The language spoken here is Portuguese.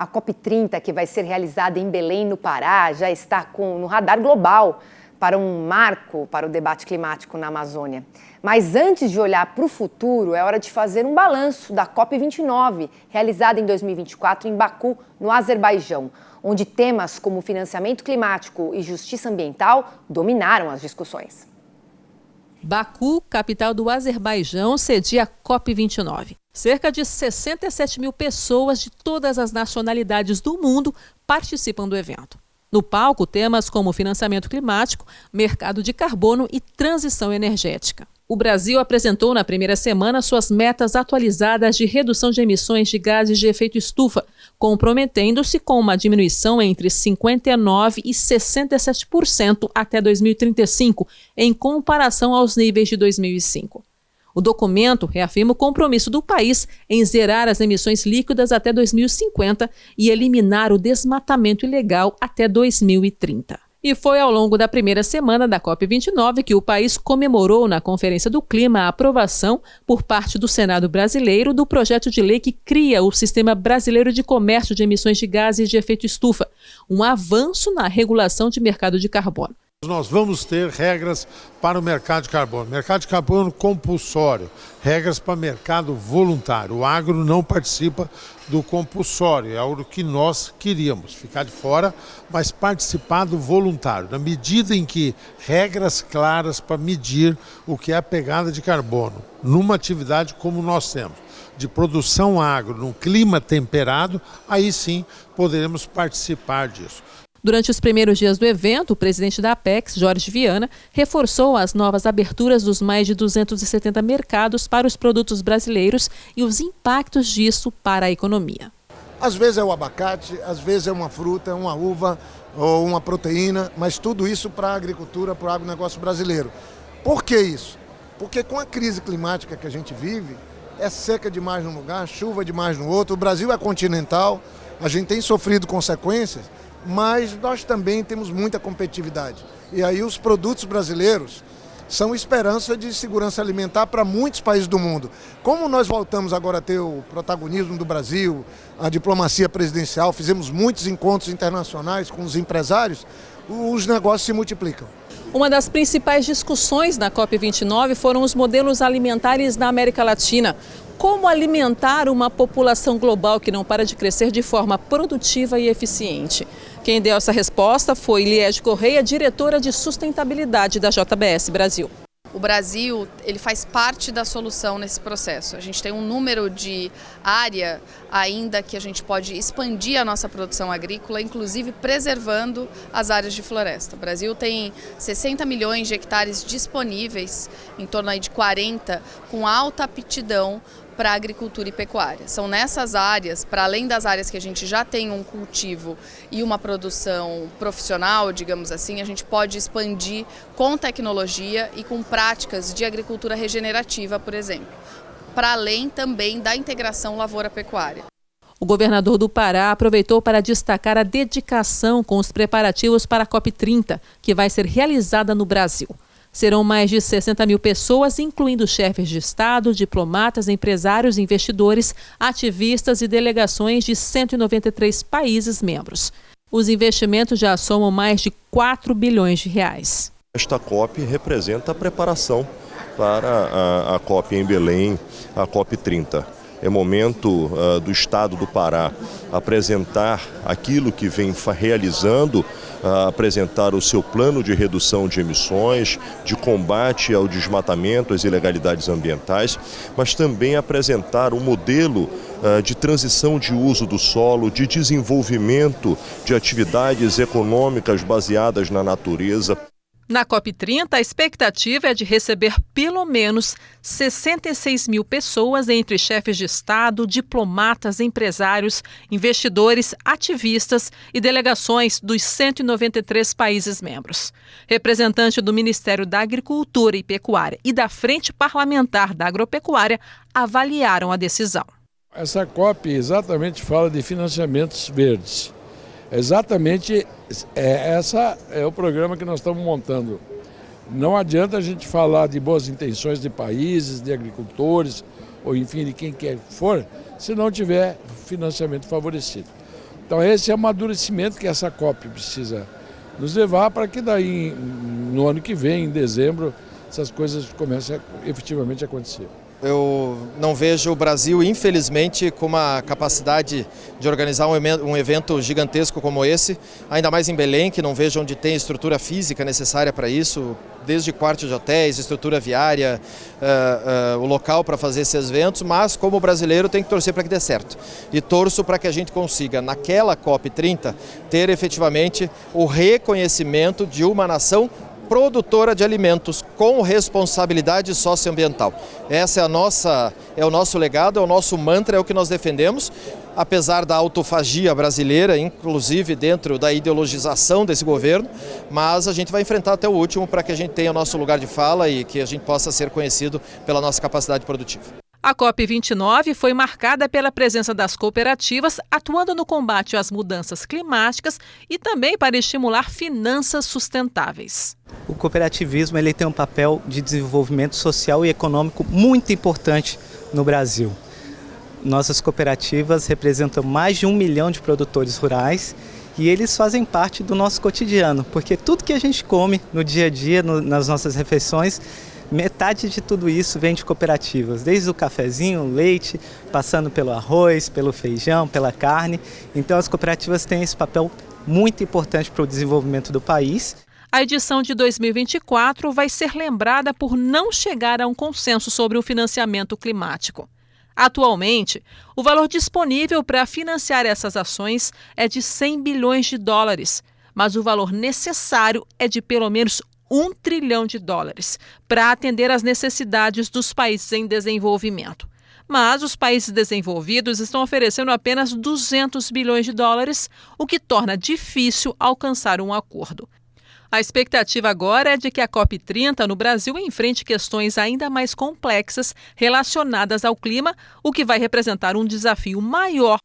A COP30, que vai ser realizada em Belém, no Pará, já está no radar global para um marco para o debate climático na Amazônia. Mas antes de olhar para o futuro, é hora de fazer um balanço da COP29, realizada em 2024 em Baku, no Azerbaijão, onde temas como financiamento climático e justiça ambiental dominaram as discussões. Baku, capital do Azerbaijão, cedia a COP29. Cerca de 67 mil pessoas de todas as nacionalidades do mundo participam do evento. No palco, temas como financiamento climático, mercado de carbono e transição energética. O Brasil apresentou na primeira semana suas metas atualizadas de redução de emissões de gases de efeito estufa, comprometendo-se com uma diminuição entre 59% e 67% até 2035, em comparação aos níveis de 2005. O documento reafirma o compromisso do país em zerar as emissões líquidas até 2050 e eliminar o desmatamento ilegal até 2030. E foi ao longo da primeira semana da COP29 que o país comemorou na Conferência do Clima a aprovação por parte do Senado brasileiro do projeto de lei que cria o Sistema Brasileiro de Comércio de Emissões de Gases de Efeito Estufa, um avanço na regulação de mercado de carbono. Nós vamos ter regras para o mercado de carbono compulsório, regras para mercado voluntário. O agro não participa do compulsório, é algo que nós queríamos, ficar de fora, mas participar do voluntário, na medida em que regras claras para medir o que é a pegada de carbono, numa atividade como nós temos, de produção agro, num clima temperado, aí sim poderemos participar disso. Durante os primeiros dias do evento, o presidente da Apex, Jorge Viana, reforçou as novas aberturas dos mais de 270 mercados para os produtos brasileiros e os impactos disso para a economia. Às vezes é o abacate, às vezes é uma fruta, uma uva ou uma proteína, mas tudo isso para a agricultura, para o agronegócio brasileiro. Por que isso? Porque com a crise climática que a gente vive, é seca demais num lugar, chuva demais no outro, o Brasil é continental, a gente tem sofrido consequências, mas nós também temos muita competitividade. E aí os produtos brasileiros são esperança de segurança alimentar para muitos países do mundo. Como nós voltamos agora a ter o protagonismo do Brasil, a diplomacia presidencial, fizemos muitos encontros internacionais com os empresários, os negócios se multiplicam. Uma das principais discussões na COP29 foram os modelos alimentares na América Latina. Como alimentar uma população global que não para de crescer de forma produtiva e eficiente? Quem deu essa resposta foi Liege Correia, diretora de sustentabilidade da JBS Brasil. O Brasil, ele faz parte da solução nesse processo. A gente tem um número de área ainda que a gente pode expandir a nossa produção agrícola, inclusive preservando as áreas de floresta. O Brasil tem 60 milhões de hectares disponíveis, em torno aí de 40, com alta aptidão para a agricultura e pecuária. São nessas áreas, para além das áreas que a gente já tem um cultivo e uma produção profissional, digamos assim, a gente pode expandir com tecnologia e com práticas de agricultura regenerativa, por exemplo, para além também da integração lavoura-pecuária. O governador do Pará aproveitou para destacar a dedicação com os preparativos para a COP30, que vai ser realizada no Brasil. Serão mais de 60 mil pessoas, incluindo chefes de Estado, diplomatas, empresários, investidores, ativistas e delegações de 193 países membros. Os investimentos já somam mais de 4 bilhões de reais. Esta COP representa a preparação para a COP em Belém, a COP30. É momento do Estado do Pará apresentar aquilo que vem realizando, apresentar o seu plano de redução de emissões, de combate ao desmatamento, às ilegalidades ambientais, mas também apresentar um modelo de transição de uso do solo, de desenvolvimento de atividades econômicas baseadas na natureza. Na COP30, a expectativa é de receber pelo menos 66 mil pessoas, entre chefes de Estado, diplomatas, empresários, investidores, ativistas e delegações dos 193 países membros. Representantes do Ministério da Agricultura e Pecuária e da Frente Parlamentar da Agropecuária avaliaram a decisão. Essa COP exatamente fala de financiamentos verdes. Exatamente, essa é o programa que nós estamos montando. Não adianta a gente falar de boas intenções de países, de agricultores, ou enfim, de quem quer que for, se não tiver financiamento favorecido. Então esse é o amadurecimento que essa COP precisa nos levar para que daí, no ano que vem, em dezembro, essas coisas comecem efetivamente a acontecer. Eu não vejo o Brasil, infelizmente, com uma capacidade de organizar um evento gigantesco como esse, ainda mais em Belém, que não vejo onde tem estrutura física necessária para isso, desde quartos de hotéis, estrutura viária, o local para fazer esses eventos, mas como brasileiro tem que torcer para que dê certo. E torço para que a gente consiga, naquela COP30, ter efetivamente o reconhecimento de uma nação produtora de alimentos com responsabilidade socioambiental. Essa é o nosso legado, é o nosso mantra, é o que nós defendemos, apesar da autofagia brasileira, inclusive dentro da ideologização desse governo, mas a gente vai enfrentar até o último para que a gente tenha o nosso lugar de fala e que a gente possa ser conhecido pela nossa capacidade produtiva. A COP29 foi marcada pela presença das cooperativas atuando no combate às mudanças climáticas e também para estimular finanças sustentáveis. O cooperativismo ele tem um papel de desenvolvimento social e econômico muito importante no Brasil. Nossas cooperativas representam mais de 1 milhão de produtores rurais e eles fazem parte do nosso cotidiano, porque tudo que a gente come no dia a dia, nas nossas refeições, metade de tudo isso vem de cooperativas, desde o cafezinho, o leite, passando pelo arroz, pelo feijão, pela carne. Então as cooperativas têm esse papel muito importante para o desenvolvimento do país. A edição de 2024 vai ser lembrada por não chegar a um consenso sobre o financiamento climático. Atualmente, o valor disponível para financiar essas ações é de 100 bilhões de dólares, mas o valor necessário é de pelo menos 1 trilhão de dólares para atender às necessidades dos países em desenvolvimento. Mas os países desenvolvidos estão oferecendo apenas 200 bilhões de dólares, o que torna difícil alcançar um acordo. A expectativa agora é de que a COP30 no Brasil enfrente questões ainda mais complexas relacionadas ao clima, o que vai representar um desafio maior